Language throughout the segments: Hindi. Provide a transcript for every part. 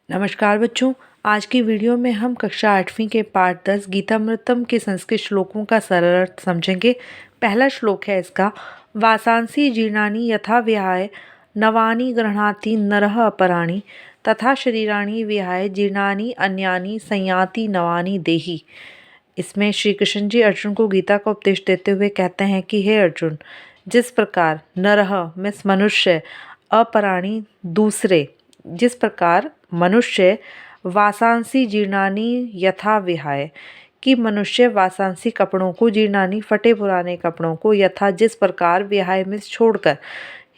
नमस्कार बच्चों। आज की वीडियो में हम कक्षा 8वीं के पाठ 10 गीतामृतम के संस्कृत श्लोकों का सरल अर्थ समझेंगे। पहला श्लोक है इसका, वासांसी जीर्णानि यथा विहाय नवानि गृह्णाति नरः अपराणि तथा शरीराणि विहाय जीर्णानि अन्यानि संयाति नवानि देहि। इसमें श्री कृष्ण जी अर्जुन को गीता का उपदेश देते हुए कहते हैं कि हे अर्जुन, जिस प्रकार नरह मीन्स मनुष्य, अपराणी दूसरे, जिस प्रकार मनुष्य वासांसी जीर्णानी यथा विहाय कि मनुष्य वासांसी कपड़ों को, जीर्णानी फटे पुराने कपड़ों को, यथा जिस प्रकार, विहाय मीन्स छोड़कर,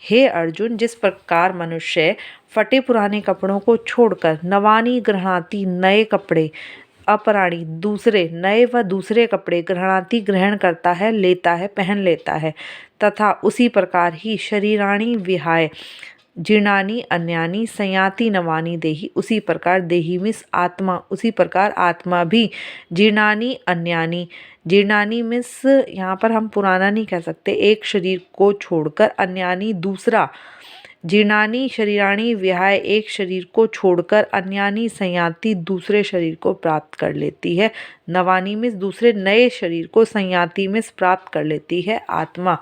हे अर्जुन जिस प्रकार मनुष्य फटे पुराने कपड़ों को छोड़कर नवानी गृह्णाति नए कपड़े, अपराणी दूसरे, नए व दूसरे कपड़े, गृह्णाति ग्रहण करता है, लेता है, पहन लेता है, तथा उसी प्रकार ही शरीराणी विहाय जीर्णानि अन्यानि संयाति नवानि देहि, उसी प्रकार देहि मीन्स आत्मा, उसी प्रकार आत्मा भी जीर्णानि अन्यानि, जीर्णानि मीन्स यहाँ पर हम पुराना नहीं कह सकते, एक शरीर को छोड़कर, अन्यानि दूसरा, जीर्णानि शरीराणि विहाय एक शरीर को छोड़कर, अन्यानि संयाति दूसरे शरीर को प्राप्त कर लेती है, नवानि मीन्स दूसरे नए शरीर को, संयाति मीन्स प्राप्त कर लेती है आत्मा।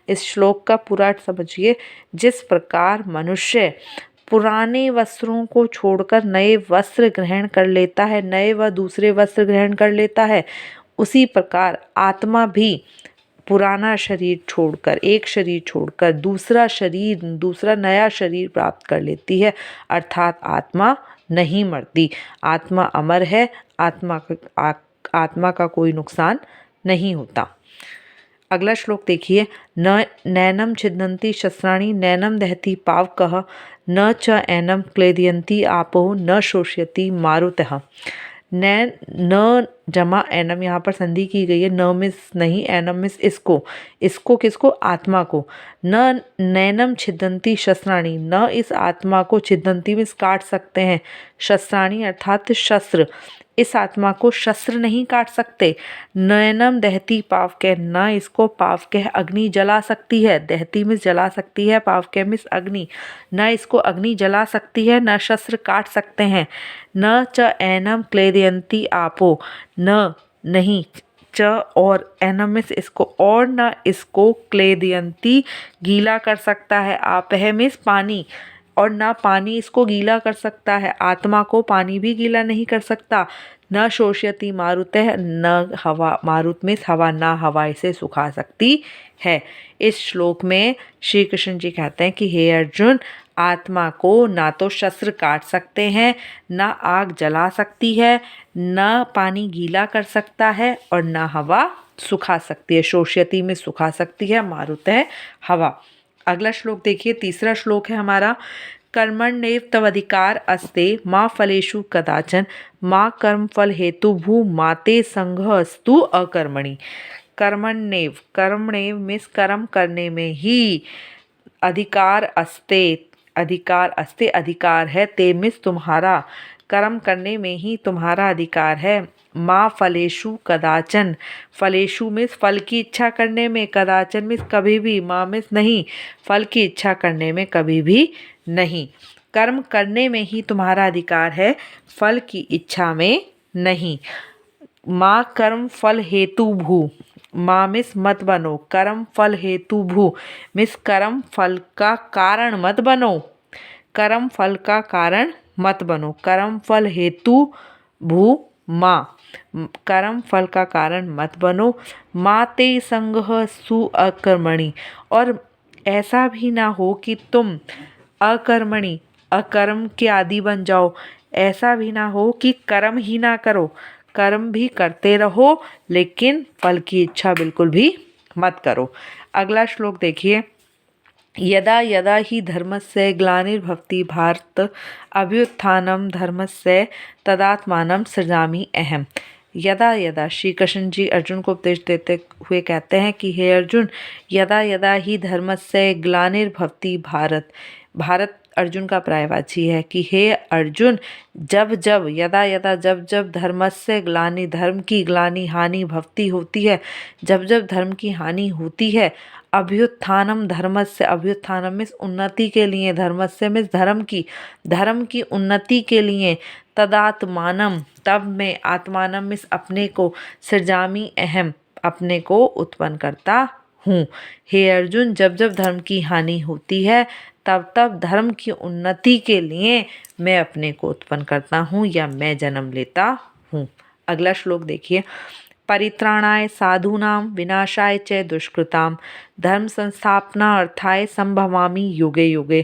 इस श्लोक का पूरा अर्थ समझिए। जिस प्रकार मनुष्य पुराने वस्त्रों को छोड़कर नए वस्त्र ग्रहण कर लेता है, नए व दूसरे वस्त्र ग्रहण कर लेता है, उसी प्रकार आत्मा भी पुराना शरीर छोड़कर, एक शरीर छोड़कर दूसरा शरीर, दूसरा नया शरीर प्राप्त कर लेती है, अर्थात आत्मा नहीं मरती, आत्मा अमर है, आत्मा का कोई नुकसान नहीं होता। अगला श्लोक देखिए, न नैनम छिदन्ति शस्त्राणि नैनम दहति पावकः न च एनम क्लेदयन्ति आपो न शोषयति मारुतः। नैन न जमा एनम, यहाँ पर संधि की गई है, न मिस नहीं, एनम मिस इसको, इसको किसको, आत्मा को, न नैनम छिदन्ति शस्त्राणि, न इस आत्मा को, छिदन्ति मिस काट सकते हैं, शस्त्राणि अर्थात शस्त्र, इस आत्मा को शस्त्र नहीं काट सकते, नैनम दहती पावकः, न इसको पावकः अग्नि जला सकती है, दहती मिस जला सकती है, पावकः मिस अग्नि, न इसको अग्नि जला सकती है, न शस्त्र काट सकते हैं, न च एनम क्लेदयन्ति आपो, न नहीं, च और एनम मिस इसको, और न इसको क्लेदयन्ति गीला कर सकता है, आपह मिस पानी, और ना पानी इसको गीला कर सकता है, आत्मा को पानी भी गीला नहीं कर सकता, न शोषयति मारुतः, न हवा, मारुत में हवा, ना हवा इसे सुखा सकती है। इस श्लोक में श्री कृष्ण जी कहते हैं कि हे अर्जुन, आत्मा को ना तो शस्त्र काट सकते हैं, ना आग जला सकती है, ना पानी गीला कर सकता है, और ना हवा सुखा सकती है, शोषयति में सुखा सकती है, मारुतः हवा। अगला श्लोक देखिए, तीसरा श्लोक है हमारा, कर्मण्येव तवधिकार अस्ते माँ फलेषु कदाचन माँ कर्म फल हेतु भू माते संघ अस्तु अकर्मणि। कर्मण्येव, कर्मण्येव मीन्स कर्म करने में ही, अधिकार अस्ते, अधिकार अस्ते अधिकार है, ते मीन्स तुम्हारा, कर्म करने में ही तुम्हारा अधिकार है, माँ फलेषु कदाचन, फलेषु मीन्स फल की इच्छा करने में, कदाचन मीन्स कभी भी, माँ मीन्स नहीं, फल की इच्छा करने में कभी भी नहीं, कर्म करने में ही तुम्हारा अधिकार है, फल की इच्छा में नहीं। माँ कर्म फल हेतु भू, माँ मिस मत बनो, कर्म फल हेतु भू मिस कर्म फल का कारण मत बनो, कर्म फल का कारण मत बनो, कर्म फल हेतु भू माँ, कर्म फल का कारण मत बनो, माते संगः सु अकर्मणि, और ऐसा भी ना हो कि तुम अकर्मणि, अकर्म के आदि बन जाओ, ऐसा भी ना हो कि कर्म ही ना करो, कर्म भी करते रहो लेकिन फल की इच्छा बिल्कुल भी मत करो। अगला श्लोक देखिए, यदा यदा ही धर्मस्य ग्लानिर्भवति भारत अभ्युत्थानं धर्मस्य तदात्मानं सृजामि अहम्। यदा यदा, श्री कृष्ण जी अर्जुन को उपदेश देते हुए कहते हैं कि हे अर्जुन, यदा यदा ही धर्मस्य ग्लानिर्भवति भारत, भारत अर्जुन का पर्यायवाची है कि हे अर्जुन, जब जब यदा यदा जब जब धर्मस्य ग्लानि, धर्म की ग्लानि हानि भवती होती है, जब जब धर्म की हानि होती है, अभ्युत्थानम धर्मस्य, अभ्युत्थानम मीन्स उन्नति के लिए, धर्मस्य मीन्स धर्म की उन्नति के लिए, तदात्मानम तब मैं, आत्मानम मीन्स अपने को, सृजामि अहम अपने को उत्पन्न करता हूँ। हे अर्जुन, जब जब धर्म की हानि होती है तब तब धर्म की उन्नति के लिए मैं अपने को उत्पन्न करता हूँ या मैं जन्म लेता हूँ। अगला श्लोक देखिए। परित्राणाय साधूनां विनाशाय च दुष्कृतां धर्म संस्थापनार्थाय संभवामि युगे युगे।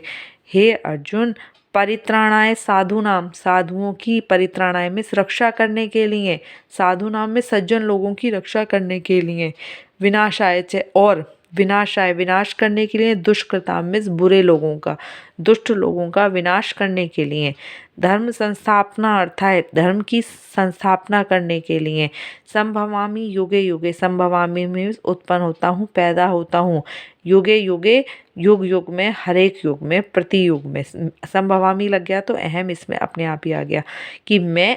हे अर्जुन, परित्राणाय साधूनाम, साधुओं की, परित्राणाय में रक्षा करने के लिए, साधुनाम में सज्जन लोगों की रक्षा करने के लिए, विनाशाय च और विनाशाय विनाश करने के लिए, दुष्कृताम में बुरे लोगों का, दुष्ट लोगों का विनाश करने के लिए, धर्म संस्थापना अर्थात धर्म की संस्थापना करने के लिए, संभवामि युगे युगे, संभवामि में उत्पन्न होता हूँ, पैदा होता हूँ, युगे युगे युग युग में, हर एक युग में, प्रति युग में, संभवामि लग गया तो अहम इसमें अपने आप ही आ गया कि मैं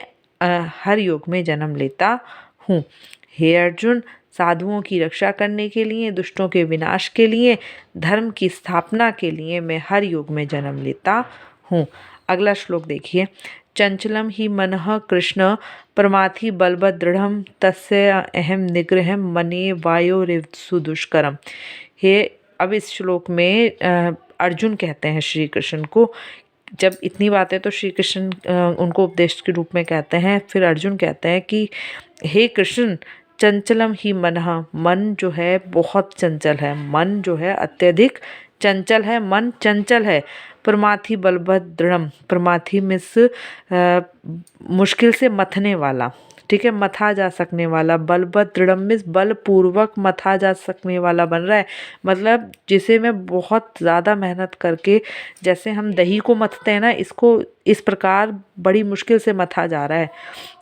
हर युग में जन्म लेता हूँ। हे अर्जुन, साधुओं की रक्षा करने के लिए, दुष्टों के विनाश के लिए, धर्म की स्थापना के लिए मैं हर युग में जन्म लेता हूँ। अगला श्लोक देखिए। चंचलम ही मनः कृष्ण प्रमाथि बलवत् दृढ़ं तस्य अहम निग्रहं मन्ये वायोरिव सुदुष्करम। हे, अब इस श्लोक में अर्जुन कहते हैं श्री कृष्ण को, जब इतनी बातें तो श्री कृष्ण उनको उपदेश के रूप में कहते हैं, फिर अर्जुन कहते हैं कि हे कृष्ण, चंचलम ही मनः, मन जो है बहुत चंचल है, मन जो है अत्यधिक चंचल है, मन चंचल है। प्रमाथि बलवत् दृढ़म, प्रमाथि मिस मुश्किल से मथने वाला, ठीक है, मथा जा सकने वाला, बलवत् दृढ़म मिस बलपूर्वक मथा जा सकने वाला बन रहा है, मतलब जिसे मैं बहुत ज़्यादा मेहनत करके, जैसे हम दही को मथते हैं ना, इसको इस प्रकार बड़ी मुश्किल से मथा जा रहा है।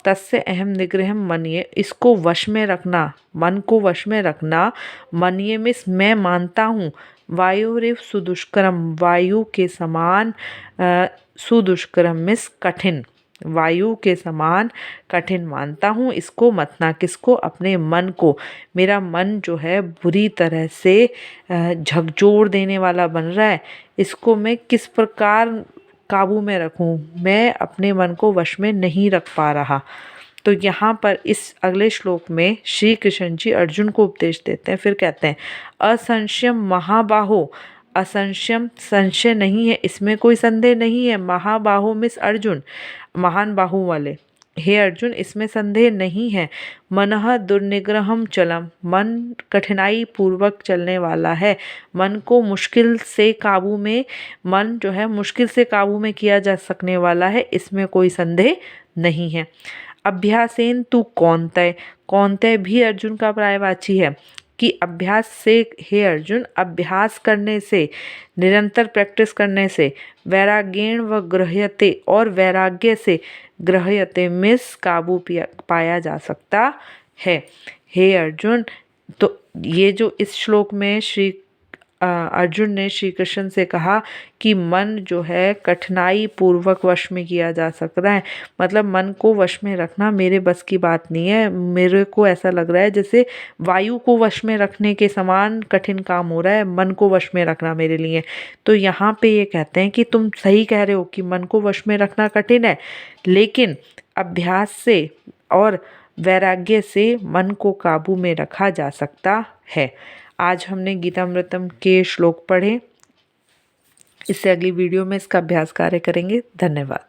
तस्य अहम निग्रहम मन्ये, इसको वश में रखना, मन को वश में रखना, मन्ये मिस मैं मानता हूँ, वायुरिव सुदुष्करम, वायु के समान, सुदुष्करम मिस कठिन, वायु के समान कठिन मानता हूँ इसको मतना, किसको, अपने मन को। मेरा मन जो है बुरी तरह से झकझोर देने वाला बन रहा है, इसको मैं किस प्रकार काबू में रखूं, मैं अपने मन को वश में नहीं रख पा रहा। तो यहाँ पर इस अगले श्लोक में श्री कृष्ण जी अर्जुन को उपदेश देते हैं, फिर कहते हैं असंशयम महाबाहो, असंशयम संशय नहीं है, इसमें कोई संदेह नहीं है, महाबाहो मिस अर्जुन, महान बाहु वाले, हे अर्जुन इसमें संदेह नहीं है। मनः दुर्निग्रहम चलम, मन कठिनाई पूर्वक चलने वाला है, मन को मुश्किल से काबू में, मन जो है मुश्किल से काबू में किया जा सकने वाला है, इसमें कोई संदेह नहीं है। अभ्यासेन तू कौन्तेय, कौन्तेय भी अर्जुन का पर्यायवाची है कि अभ्यास से, हे अर्जुन अभ्यास करने से, निरंतर प्रैक्टिस करने से, वैराग्येण व गृह्यते, और वैराग्य से, गृह्यते मिस काबू पाया जा सकता है। हे अर्जुन, तो ये जो इस श्लोक में श्री अर्जुन ने श्री कृष्ण से कहा कि मन जो है कठिनाई पूर्वक वश में किया जा सकता है, मतलब मन को वश में रखना मेरे बस की बात नहीं है, मेरे को ऐसा लग रहा है जैसे वायु को वश में रखने के समान कठिन काम हो रहा है मन को वश में रखना मेरे लिए। तो यहाँ पे ये कहते हैं कि तुम सही कह रहे हो कि मन को वश में रखना कठिन है, लेकिन अभ्यास से और वैराग्य से मन को काबू में रखा जा सकता है। आज हमने गीतामृतम के श्लोक पढ़े, इससे अगली वीडियो में इसका अभ्यास कार्य करेंगे। धन्यवाद।